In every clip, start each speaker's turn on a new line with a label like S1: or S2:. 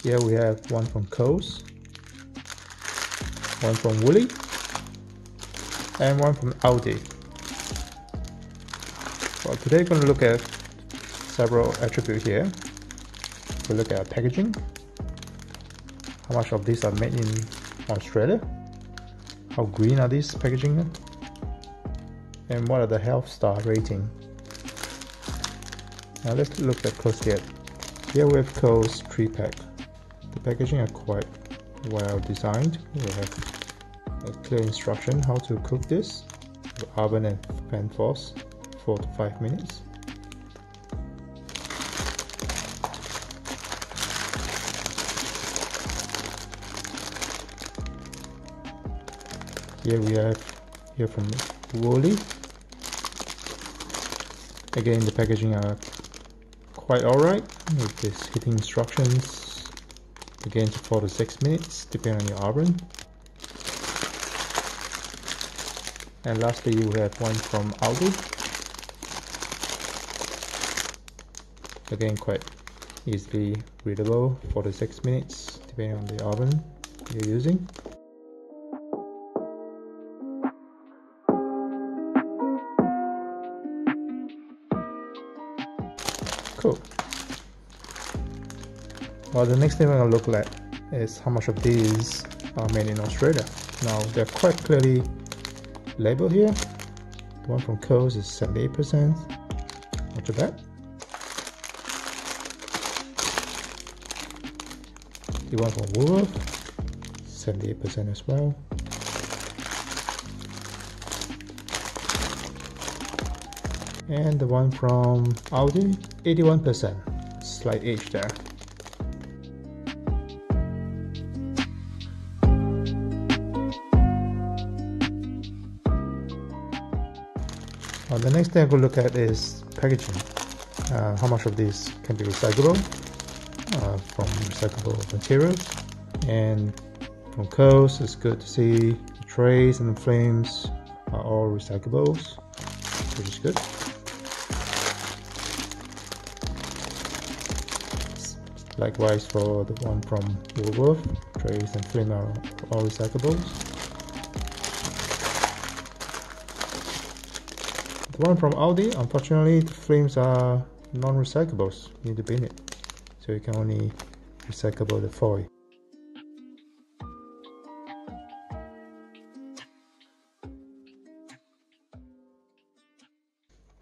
S1: Here we have one from Coles, one from Woolly, and one from Aldi. Well, today we're going to look at several attributes here. We'll look at packaging, how much of these are made in Australia, how green are these packaging, and what are the health star rating. Now let's look at closely at. Here we have Coles 3-pack. The packaging are quite well designed. We have a clear instruction how to cook this with oven and fan force 4 to 5 minutes. Here we have from Woolly. Again, the packaging are quite alright with this heating instructions. Again, 4 to 6 minutes depending on your oven. And lastly, you have one from Aldi. Again, quite easily readable, 4 to 6 minutes depending on the oven you're using. Cool. Well, the next thing we're going to look at is how much of these are made in Australia. Now, they're quite clearly labeled here. The one from Coles is 78%. Not too bad. The one from Woolworth, 78% as well. And the one from Aldi, 81%. Slight age there. The next thing I'm going to look at is packaging. How much of these can be recyclable from recyclable materials. And from Coles, it's good to see the trays and the flames are all recyclables, which is good. Likewise for the one from Woolworth, trays and flame are all recyclables. The one from Aldi, unfortunately, the flames are non-recyclables. You need to bin it, so you can only recycle the foil.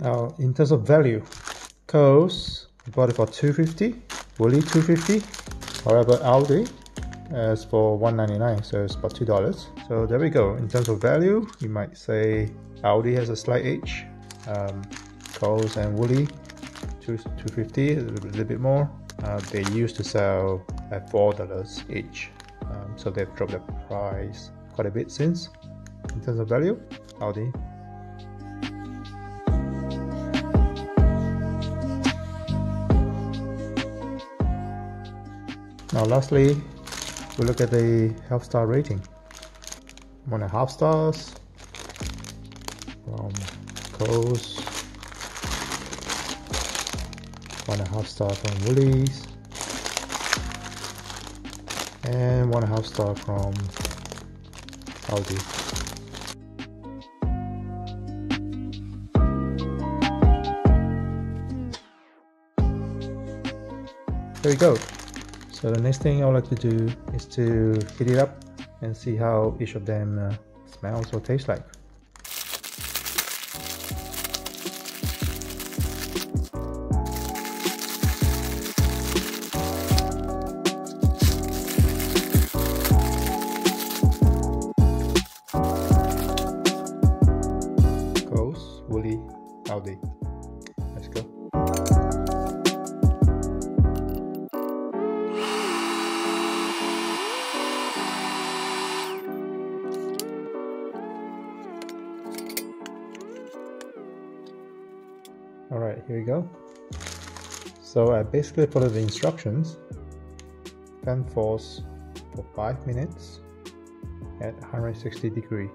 S1: Now, in terms of value, Coles bought it for $2.50, Woolly $2.50. However, Aldi is for $1.99, so it's about $2. So there we go. In terms of value, you might say Aldi has a slight edge. Coles and Woolly $2.50, a little bit more. They used to sell at $4 each, so they've dropped the price quite a bit since. In terms of value, Aldi. Now lastly, we look at the health star rating. 1.5 stars from Coles, 1.5 star from Woolies, and 1.5 star from Aldi. There we go. So the next thing I would like to do is to heat it up and see how each of them smells or tastes like. Coles, Woolly, Aldi. Let's go. Alright, here we go. So I basically followed the instructions. Fan force for 5 minutes at 160 degrees.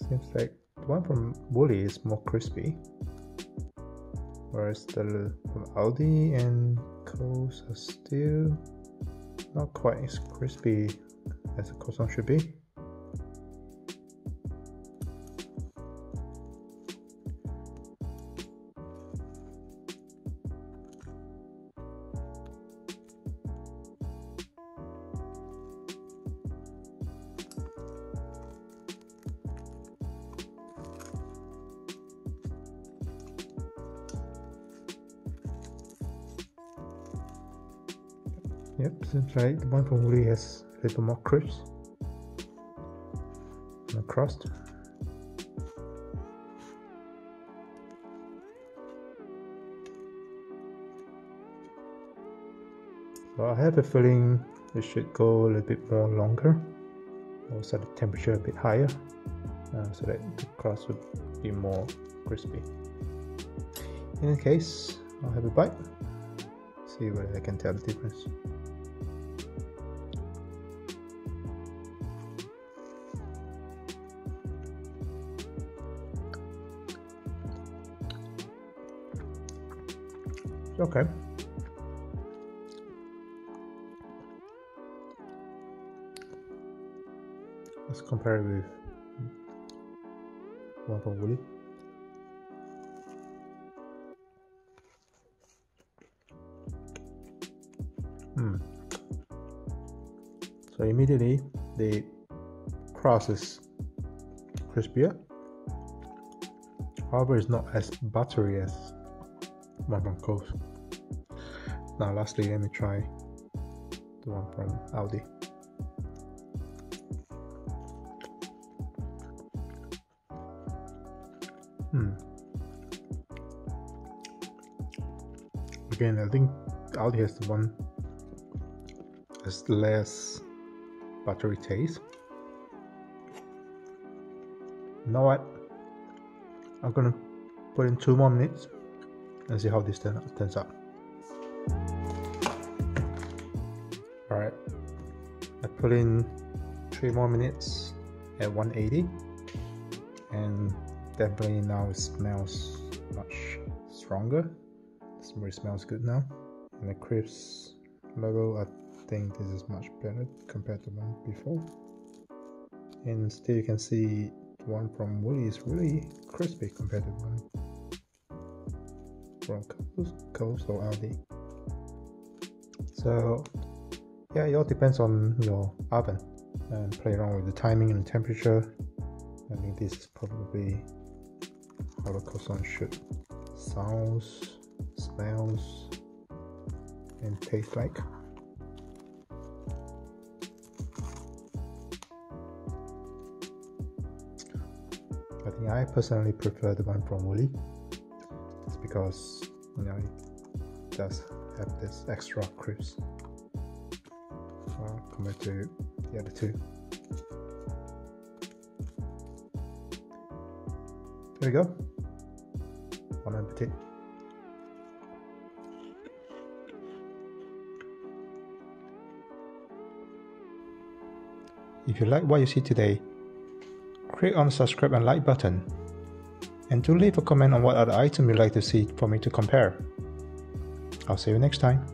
S1: Seems like the one from Woolly is more crispy, whereas the from Aldi and Coles are still not quite as crispy as a croissant should be. Yep, seems like the one from Woolly has a little more crisp on the crust. So I have a feeling it should go a little bit more longer, or set the temperature a bit higher, so that the crust would be more crispy. In any case, I'll have a bite, see whether I can tell the difference. Okay. Let's compare it with one from Woolly. So immediately the crust is crispier. However, it's not as buttery as one from Coles. Now lastly, let me try the one from Aldi. Again, I think Aldi has the one has less buttery taste. You know what? I'm gonna put in 2 more minutes and see how this turns out. Alright, I put in 3 more minutes at 180, and definitely now it smells much stronger. It smells good now, and the crisp level, I think this is much better compared to the one before. And still you can see the one from Woolly is really crispy compared to the one from Coles or Aldi. So yeah, it all depends on your oven, and play around with the timing and the temperature. I think this is probably how the croissant should sounds, smells and taste like. I think I personally prefer the one from Woolly, just because, you know, it does have this extra crisp compared to the other two. There we go. Bon appetit. If you like what you see today, click on the subscribe and like button, and do leave a comment on what other item you'd like to see for me to compare. I'll see you next time.